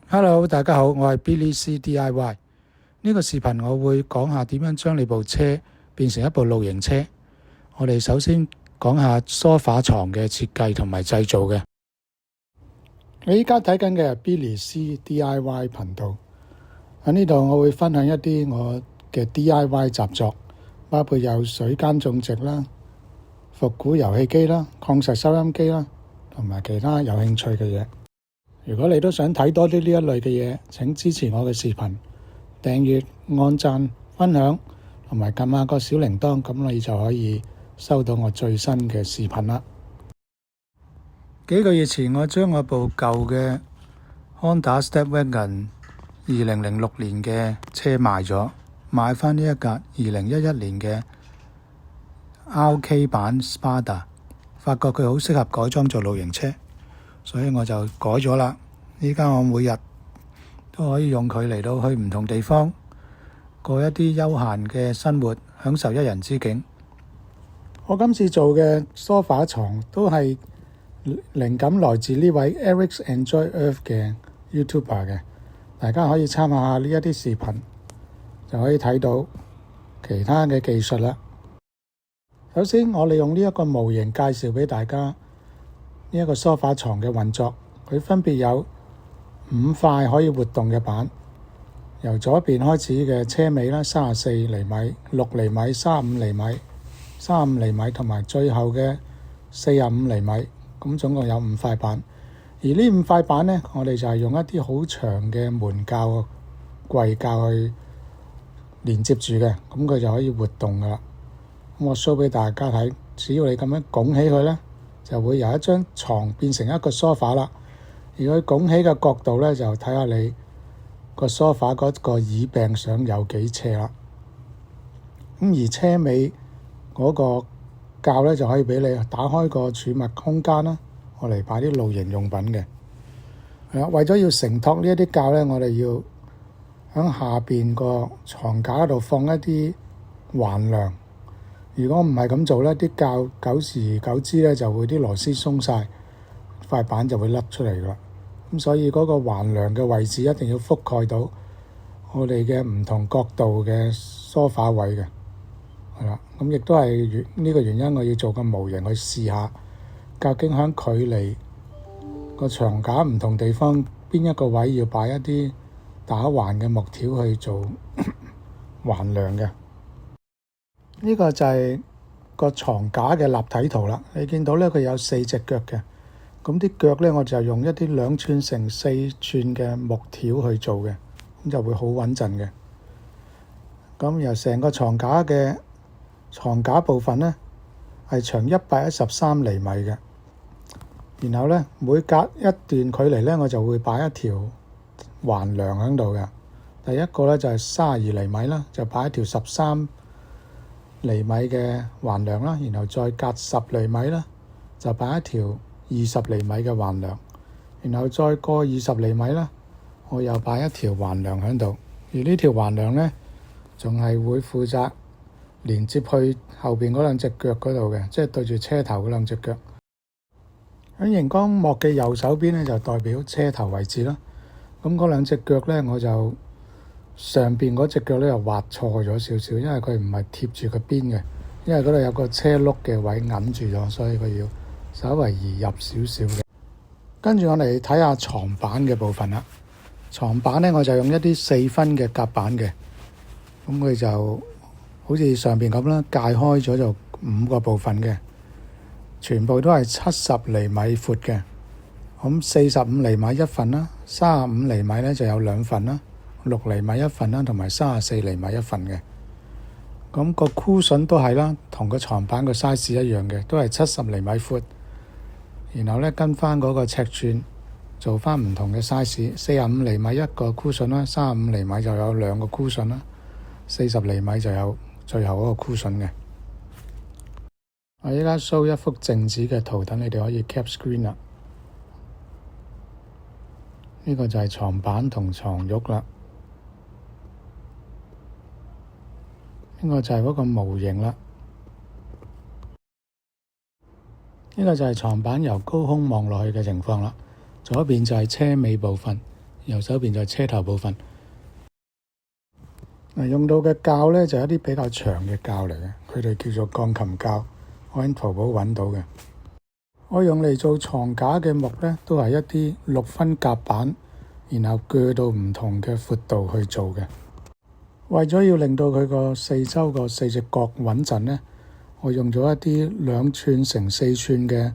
Hello，大家好，我係 Billy C DIY。呢個視頻我會講下點樣將你部車變成一部露營車。我哋首先講下梳化床嘅設計同埋製造嘅。你依家睇緊嘅係 Billy C DIY 頻道。喺呢度我會分享一啲我嘅 DIY 習作，包括有水耕種植啦、復古遊戲機啦、礦石收音機啦，同埋其他有興趣嘅嘢。如果你都想睇多啲呢一類嘅嘢，請支持我嘅視頻，訂閱、按讚、分享，同埋撳下個小鈴鐺，咁你就可以收到我最新嘅視頻啦。幾個月前，我將我部舊嘅 Honda Stepwagon 2006年嘅車賣咗，買返呢一架2011年嘅 RK 版 Spada， 發覺佢好適合改裝做露營車。所以我就改咗啦。依家我每日都可以用佢嚟到去唔同地方，過一啲休閒嘅生活，享受一人之境。我今次做嘅梳化床都係靈感來自呢位 Eric Enjoy Earth 嘅 YouTuber 嘅，大家可以參考下呢一啲視頻，就可以睇到其他嘅技術啦。首先，我利用呢一個模型介紹俾大家。呢一個梳化床嘅運作，佢分別有5塊可以活動嘅板，由左邊開始嘅車尾啦，34厘米、6厘米、35厘米、35厘米，同埋最後嘅45厘米，咁總共有5塊板。而呢5塊板呢，我哋就係用一啲好長嘅門架、櫃架去連接住嘅，咁佢就可以活動噶啦。咁我 show 俾大家睇，只要你咁樣拱起佢呢，就會由一張床變成一個梳化啦。而佢拱起嘅角度咧，就睇下你個梳化嗰個椅柄上有幾斜啦。咁而車尾嗰個較咧，就可以俾你打開個儲物空間啦，我嚟擺啲露營用品嘅。係啦，為咗要承托呢一啲較咧，我哋要喺下邊個床架嗰度放一啲橫梁。如果唔係咁做呢，啲較久而久之呢，就會啲螺絲鬆晒，塊板就會甩出嚟噶啦。咁所以嗰個橫梁嘅位置一定要覆蓋到我哋嘅唔同角度嘅梳化位嘅，係啦。咁亦都係呢個原因，我要做個模型去試下，究竟響距離個床架唔同地方邊一個位要擺一啲打橫嘅木條去做橫梁嘅。呢個就係個床架嘅立體圖啦。你見到呢，佢有4隻腳嘅，咁啲腳呢，我就用一啲2寸乘4寸嘅木條去做嘅，咁就會好穩陣嘅。咁由成個床架嘅床架部分呢，係長113厘米嘅，然後呢，每隔一段距離呢，我就會擺一條橫梁喺度嘅。第一個呢，就係32厘米啦，就擺一條13厘米嘅橫梁啦，然後再隔10厘米啦，就擺一條20厘米嘅橫梁，然後再過20厘米啦，我又擺一條橫梁喺度。而呢條橫梁呢，仲係會負責連接去後邊嗰兩隻腳嗰度嘅，即係對住車頭嗰兩隻腳。喺熒光幕嘅右手邊呢，就代表車頭位置啦。咁嗰兩隻腳呢，我就上邊嗰隻腳咧又畫錯咗少少，因為佢唔係貼住個邊嘅，因為嗰度有個車轆嘅位揞住咗，所以佢要稍微移入少少嘅。跟住我哋睇下床板嘅部分啦。床板咧，我就用一啲4分嘅夾板嘅，咁佢就好似上邊咁啦，界開咗就5個部分嘅，全部都係70厘米闊嘅。咁45厘米一份啦，35厘米咧就有2份啦，6厘米一份啦，同埋34厘米一份嘅。咁個箍筍都係啦，同個床板個 size 一樣嘅，都係70厘米闊。然後咧跟翻嗰個尺寸做翻唔同嘅 size，45厘米一個箍筍啦，35厘米就有2個箍筍啦，40厘米就有最後嗰個箍筍嘅。我依家 show 一幅靜止嘅圖，等你哋可以 cap screen 啦。呢個就係床板同床褥啦。呢個就係嗰個模型啦。呢個就係床板由高空望落去嘅情況啦。左邊就係車尾部分，右手邊就係車頭部分。用到嘅膠呢，就係一啲比較長嘅膠嚟嘅，佢哋叫做鋼琴膠，我喺淘寶揾到嘅。我用嚟做床架嘅木呢，都係一啲6分夾板，然後鋸到唔同嘅闊度去做嘅。為咗要令到佢個四周個4隻角穩陣呢，我用咗一啲2寸乘4寸嘅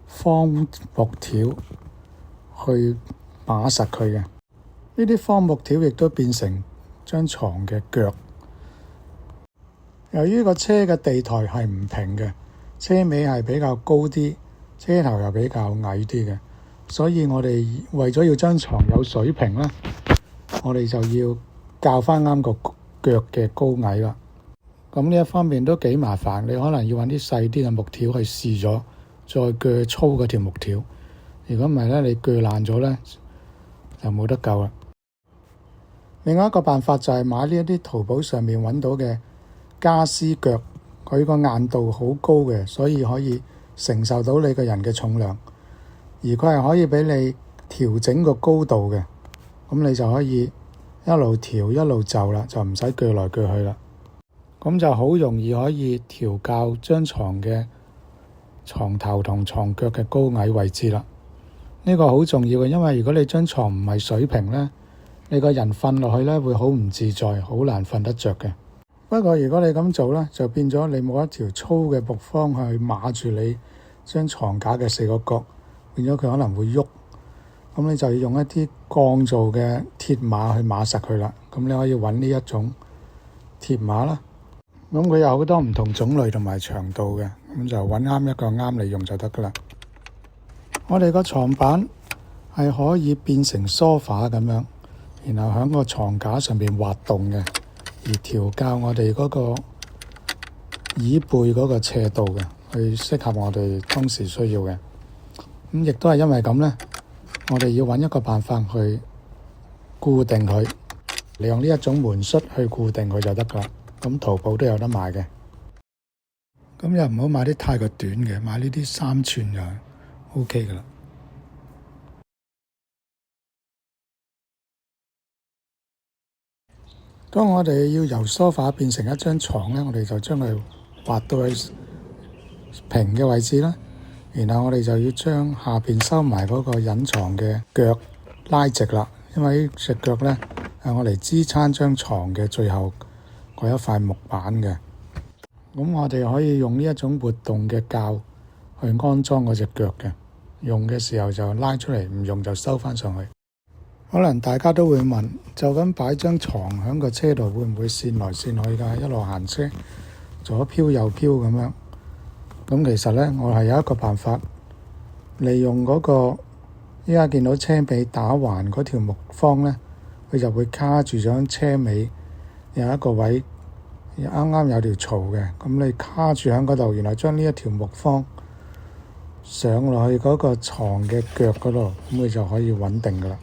方木條去把實佢嘅。呢啲方木條亦都變成張床嘅腳。由於個車嘅地台係唔平嘅，車尾係比較高啲，車頭又比較矮啲嘅，所以我哋為咗要張床有水平啦，我哋就要校返啱個腳嘅高矮啦。咁呢一方面都幾麻煩，你可能要揾啲細啲嘅木條去試咗，再鋸粗嗰條木條。如果唔係咧，你鋸爛咗咧就冇得救啦。另外一個辦法就係買呢一啲淘寶上面揾到嘅家私腳，佢個硬度好高嘅，所以可以承受到你個人嘅重量，而佢係可以俾你調整個高度嘅，咁你就可以一路調一路就啦，就唔使鋸來鋸去啦。咁就好容易可以調校張床嘅床頭同床腳嘅高矮位置啦。呢個好重要嘅，因為如果你張床唔係水平呢，你個人瞓落去呢會好唔自在，好難瞓得着嘅。不過如果你咁做呢，就變咗你冇一條粗嘅木方去碼住你張床架嘅4個角，變咗佢可能會喐。咁你就要用一啲鋼造嘅鐵碼去碼實佢啦。咁你可以揾呢一種鐵碼啦。咁佢有好多唔同種類同埋長度嘅，咁就揾啱一個啱嚟用就得噶啦。我哋個床板係可以變成梳化咁樣，然後喺個床架上邊滑動嘅，而調校我哋嗰個椅背嗰個斜度嘅，去適合我哋當時需要嘅。咁亦都係因為咁呢，我哋要揾一個辦法去固定佢，利用呢一種門栓去固定佢就得噶啦。咁淘寶都有得賣嘅。咁又唔好買啲太過短嘅，買呢啲3寸就 OK 噶啦。當我哋要由梳化變成一張床呢，我哋就將佢滑到去平嘅位置啦。然後我哋就要將下邊收埋嗰個隱藏嘅腳拉直啦，因為隻腳呢係我嚟支撐張床嘅最後嗰一塊木板嘅。咁我哋可以用呢一種活動嘅鉸去安裝嗰隻腳嘅，用嘅時候就拉出嚟，唔用就收返上去。可能大家都會問，就咁擺張床喺個車度會唔會跣來跣去㗎？一路行車左飄右飄咁樣。咁其實呢，我係有一個辦法，利用嗰個依家見到車尾打橫嗰條木方呢，佢就會卡住咗車尾有一個位，啱啱有條槽嘅。咁你卡住喺嗰度，然後將呢一條木方上落去嗰個床嘅腳嗰度，咁佢就可以穩定㗎啦。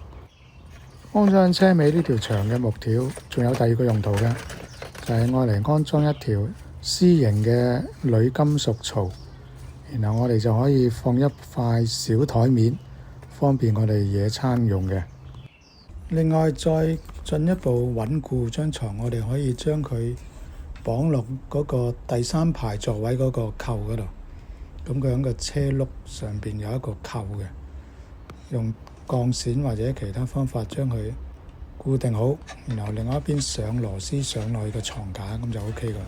安裝車尾呢條長嘅木條，仲有第二個用途嘅，就係愛嚟安裝一條 C 型嘅鋁金屬槽，然後我哋就可以放一塊小台面，方便我哋野餐用嘅。另外再進一步穩固張床，我哋可以將佢綁落嗰個第3排座位嗰個扣嗰度。咁佢喺個車轆上邊有一個扣嘅，用鋼線或者其他方法將佢固定好，然後另外一邊上螺絲上落去個床架，咁就 OK 噶。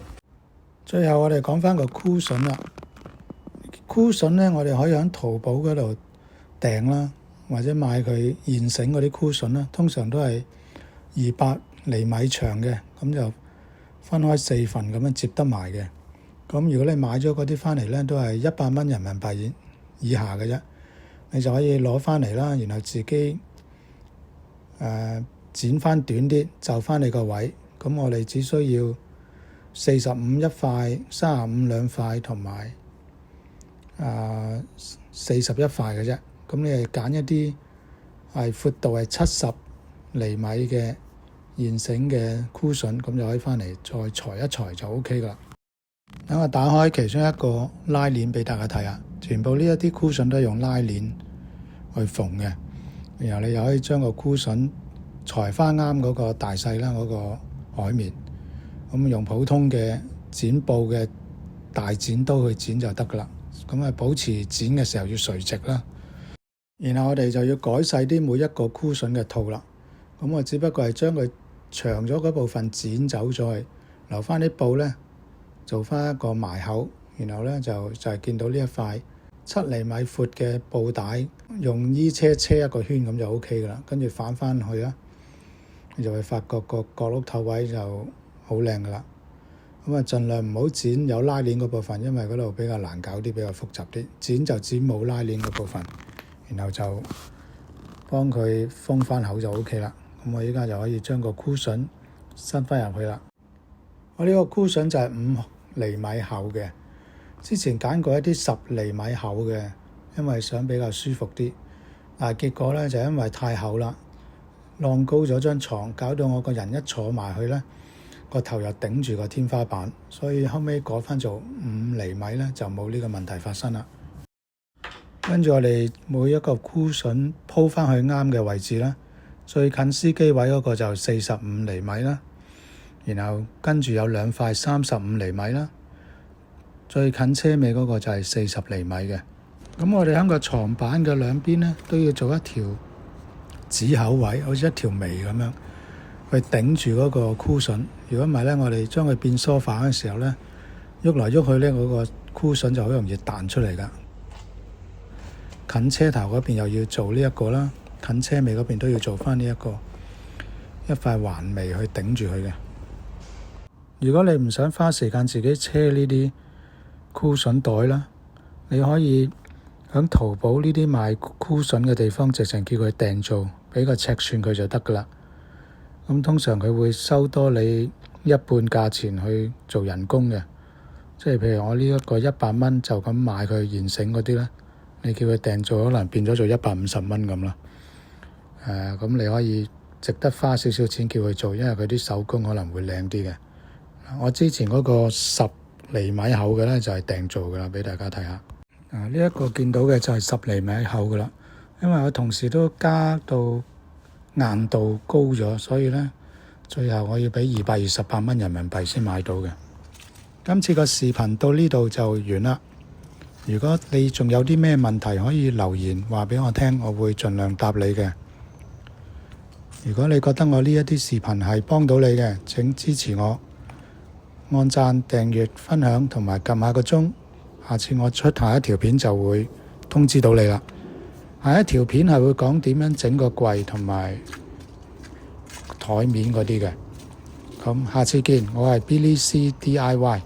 最後我哋講返個箍筍啦。箍筍呢，我哋可以喺淘寶嗰度訂啦，或者買佢現成嗰啲箍筍啦，通常都係200厘米長嘅，咁就分開4份咁樣接得埋嘅。咁如果你買咗嗰啲返嚟呢，都係100蚊人民幣以下嘅啫。你就可以攞返嚟啦，然後自己剪返短啲，就返你個位。咁我哋只需要45一塊、35兩塊同埋41塊嘅啫。咁你係揀一啲係闊度係70厘米嘅現成嘅箍筍，咁就可以返嚟再裁一裁就 OK 噶啦。等我打開其中一個拉鏈俾大家睇下，全部呢一啲箍筍都係用拉鏈去縫嘅。然後你又可以將個箍筍裁翻啱嗰個大細啦，嗰個海綿。咁用普通嘅剪布嘅大剪刀去剪就得噶啦。咁啊，保持剪嘅時候要垂直啦。然後我哋就要改細啲每一個箍筍嘅套啦。咁我只不過係將佢長咗嗰部分剪走咗，留翻啲布咧，做翻一個埋口。然後咧就係見到呢一塊7厘米闊嘅布帶，用衣車車一個圈咁就 OK 噶啦。跟住反翻去啦，你就會發覺個角落頭位就好靚噶啦。咁啊，盡量唔好剪有拉鏈嗰部分，因為嗰度比較難搞啲，比較複雜啲。剪就剪冇拉鏈嗰部分，然後就幫佢封翻口就 OK 啦。咁我依家就可以將個箍筍塞翻入去啦。我呢個箍筍就係5厘米厚嘅，之前揀過一啲10厘米厚嘅，因為想比較舒服啲。但係結果咧就因為太厚啦，晾高咗張床，搞到我個人一坐埋去咧，個頭又頂住個天花板，所以後尾改翻做5厘米咧，就冇呢個問題發生啦。跟住我哋每一個箍筍鋪翻去啱嘅位置啦，最近司機位嗰個就45厘米啦，然後跟住有2塊35厘米啦，最近車尾嗰個就係40厘米嘅。咁我哋喺個床板嘅兩邊咧都要做一條指口位，好似一條眉咁樣去頂住嗰個箍筍。如果唔係咧，我哋將佢變梳化嘅時候咧，喐來喐去咧，嗰個箍筍就好容易彈出嚟噶。近車頭嗰邊又要做呢一個啦，近車尾嗰邊都要做翻呢一塊環眉去頂住佢嘅。如果你唔想花時間自己車呢啲箍筍袋啦，你可以喺淘寶呢啲賣箍筍嘅地方直情叫佢訂做，俾個尺寸佢就得噶啦。咁通常佢會收多你1半價錢去做人工嘅，即係譬如我呢一個100蚊就咁買佢現成嗰啲咧，你叫佢訂做可能變咗做150蚊咁啦。咁你可以值得花少少錢叫佢做，因為佢啲手工可能會靚啲嘅。我之前嗰個10厘米厚嘅咧就係訂做噶啦，俾大家睇下。呢一個見到嘅就係10厘米厚噶啦，因為我同時都加到硬度高咗，所以咧最後我要俾228蚊人民幣先買到嘅。今次個視頻到呢度就完啦。如果你仲有啲咩問題，可以留言話俾我聽，我會盡量答你嘅。如果你覺得我呢一啲視頻係幫到你嘅，請支持我，按讚、訂閱、分享同埋撳下個鐘，下次我出下一條片就會通知到你啦。下一條片係會講點樣整個櫃同埋台面嗰啲嘅。咁下次見，我係 Billy C DIY。